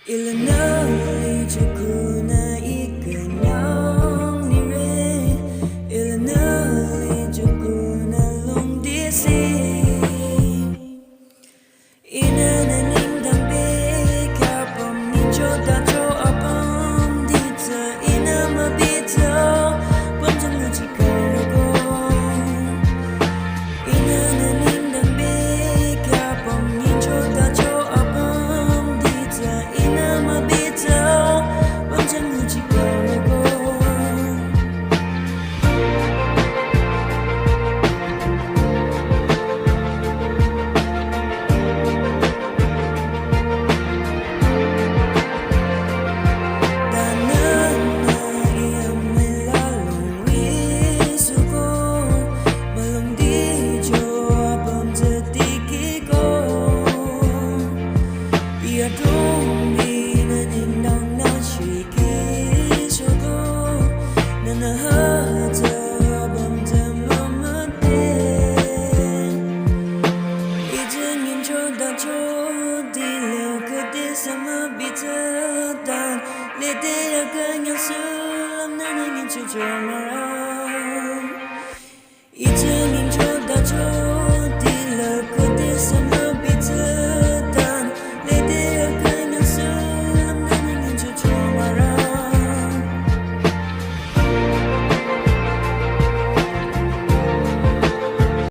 일어나리 좋구나 이끌냥 니래 일어나리 좋구나 롱디시 이나는 인당배 가범 nyingchotacho abüm 디자 이나마 비자 범정무지 걸고 이나는 인당배 가범 nyingchotacho abüm 디자 이나마 비자 범정무지 걸고 이제 nyingchotacho